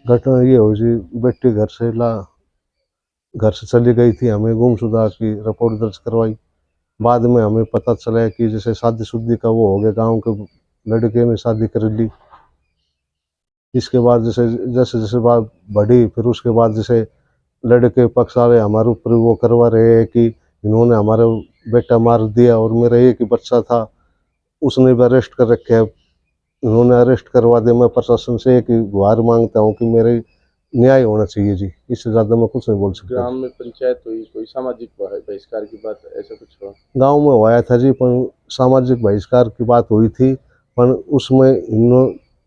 घटना ये हुई जी, बेटी घर से चली गई थी, हमें गुमशुदा की रिपोर्ट दर्ज करवाई। बाद में हमें पता चला कि जैसे शादी-शुदी का वो हो गया, गाँव के लड़के ने शादी कर ली। इसके बाद जैसे बात बढ़ी, फिर उसके बाद जैसे लड़के पक्ष वाले हमारे ऊपर वो करवा रहे हैं कि इन्होंने हमारा बेटा मार दिया, और मेरा एक ही बच्चा था, उसने भी अरेस्ट कर रखे है। इन्होंने अरेस्ट करवा दिया। मैं प्रशासन से एक ही गुहार मांगता हूँ कि मेरे न्याय होना चाहिए जी, इससे ज़्यादा मैं कुछ नहीं बोल सकता। ग्राम में पंचायत हुई, कोई सामाजिक बहिष्कार की बात ऐसा कुछ हुआ? गाँव में हुआ था जी, पर सामाजिक बहिष्कार की बात हुई थी, पर उसमें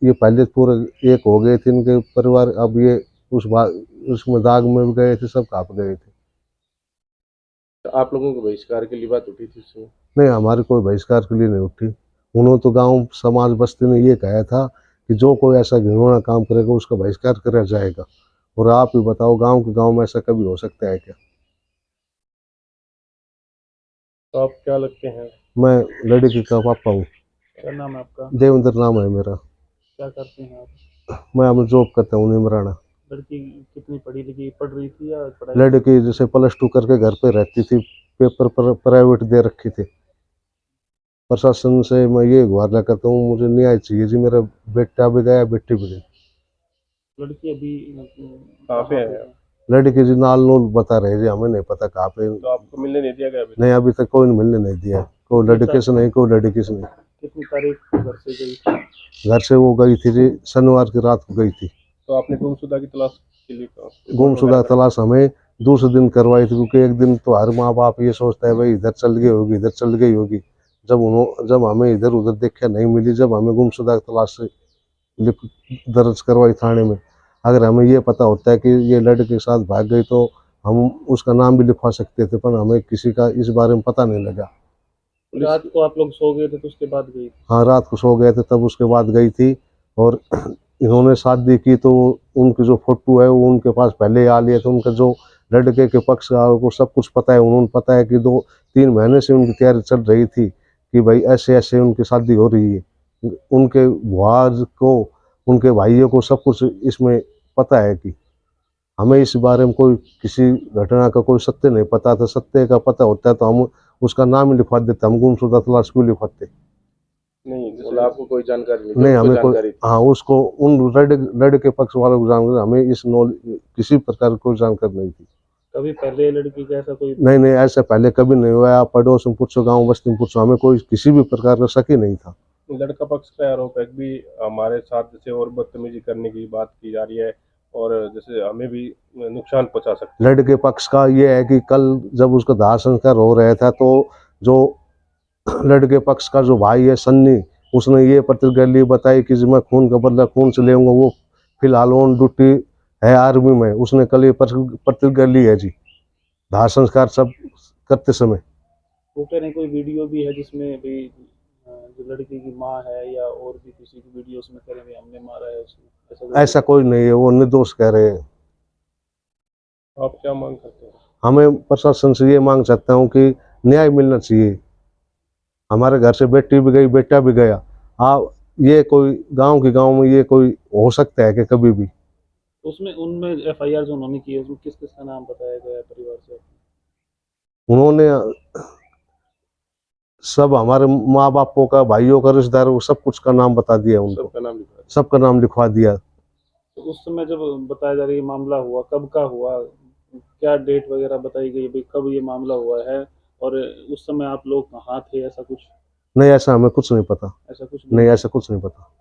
ये पहले पूरे एक हो गए थे इनके परिवार, अब ये उसमें दाग में भी गए थे, सब काँप गए थे। तो आप लोगों को बहिष्कार के लिए बात उठी थी उसमें? नहीं, हमारी कोई बहिष्कार के लिए नहीं उठी। उन्होंने तो गाँव समाज बस्ती ने ये कहा था कि जो कोई ऐसा घिनौना काम करेगा उसका बहिष्कार करा जाएगा। और आप ही बताओ, गाँव के गाँव में ऐसा कभी हो सकता है क्या? तो आप क्या लगते हैं? मैं लड़की का पापा हूँ। क्या नाम है आपका? देवेंद्र नाम है मेरा। क्या करते हैं आप? मैं अब जॉब करता हूँ निमराना। लड़की कितनी पढ़ी लिखी, पढ़ रही थी या पढ़ाई? लड़की जैसे +2 करके घर पे रहती थी, पेपर पर प्राइवेट दे रखी थी। प्रशासन से मैं ये गुहार लगाता हूँ, मुझे न्याय चाहिए जी, मेरा बेटा भी गया, बेटी भी गई। लड़की अभी कहाँ पे है? लड़की जी नाल-नूल बता रहे जी, हमें नहीं पता कहाँ पे। तो आपको मिलने नहीं दिया गया अभी? नहीं, अभी तक कोई मिलने नहीं दिया। कोई लड़के से नहीं, कोई लड़की से नहीं। कितनी तारीख को घर से गई थी? घर से वो गई थी जी, शनिवार की रात को गई थी। तो आपने गुमशुदा की तलाश के लिए कहा? गुमशुदा तलाश हमें दूसरे दिन करवाई थी, क्योंकि एक दिन तो हर माँ बाप ये सोचता है भाई इधर चल गई होगी, इधर चल गई होगी। जब हमें इधर उधर देखा नहीं मिली, जब हमें गुमशुदा तलाश से दर्ज करवाई थाने में। अगर हमें ये पता होता है कि ये लड़के के साथ भाग गई तो हम उसका नाम भी लिखवा सकते थे, पर हमें किसी का इस बारे में पता नहीं लगा। रात को आप लोग सो गए थे तो उसके बाद गई? हाँ, रात को सो गए थे, तब उसके बाद गई थी। और इन्होंने शादी की तो उनकी जो फोटो है वो उनके पास पहले ही आ लिए थे। उनका जो लड़के के पक्ष को सब कुछ पता है, उन्होंने पता है कि 2-3 महीने से उनकी तैयारी चल रही थी कि भाई ऐसे ऐसे उनकी शादी हो रही है। उनके बुआ को, उनके भाइयों को सब कुछ इसमें पता है। कि हमें इस बारे में कोई किसी घटना का कोई सत्य नहीं पता था। सत्य का पता होता है तो हम उसका नाम ही लिखवा देते, हम गुमशुदा तलाश क्यों लिखवाते? नहीं, जैसे आपको कोई जानकारी नहीं, हमें कोई, जानकारी थी? हाँ, उसको उन लड़के पक्ष वालों को जानकारी, हमें इस किसी प्रकार की कोई जानकारी नहीं थी। कभी पहले लड़की का ऐसा कोई? नहीं, ऐसा पहले कभी नहीं हुआ। आप पड़ोस में पूछो, गाँव बस्ती में पूछो, हमें कोई किसी भी प्रकार का शक ही नहीं था। लड़का पक्ष का आरोप है कि हमारे साथ जैसे और बदतमीजी करने की बात की जा रही है और जैसे हमें भी नुकसान पहुंचा सकते हैं। लड़के पक्ष का ये है कि कल जब उसका दाह संस्कार हो रहा था तो जो लड़के पक्ष का जो भाई है सन्नी, उसने ये प्रतिक्रिया बताई कि मैं खून का बदला खून से लेऊंगा। वो फिलहाल ऑन ड्यूटी है आर्मी में। उसने कल ये प्रतिक्रिया ली है जी, दाह संस्कार सब करते समय। वो कह रहे हैं कोई वीडियो भी है जिसमें भी जो लड़की की माँ है या और भी किसी की वीडियो उसमें कह रहे हैं हमने मारा है उसको, ऐसा कोई नहीं है, वो निर्दोष कह रहे हैं। आप क्या मांग करते हैं? हमें प्रशासन से ये मांग सकता हूँ कि न्याय मिलना चाहिए। हमारे घर से बेटी भी गई, बेटा भी गया। आप, ये कोई गांव में ये कोई हो सकता है कि कभी भी? उसमें उनमें एफआईआर जो उन्होंने की है उसमें किस किस का नाम बताया गया है परिवार से? उन्होंने सब हमारे माँ बापों का, भाइयों का, रिश्तेदार, वो सब कुछ का नाम बता दिया उनको। सबका नाम लिखवा दिया। तो उस समय जब बताया जा रहा है ये मामला हुआ, कब का हुआ, क्या डेट वगैरह बताई गई भाई कब ये मामला हुआ है और उस समय आप लोग कहाँ थे, ऐसा कुछ? नहीं, ऐसा हमें कुछ नहीं पता। ऐसा कुछ नहीं, ऐसा कुछ नहीं पता।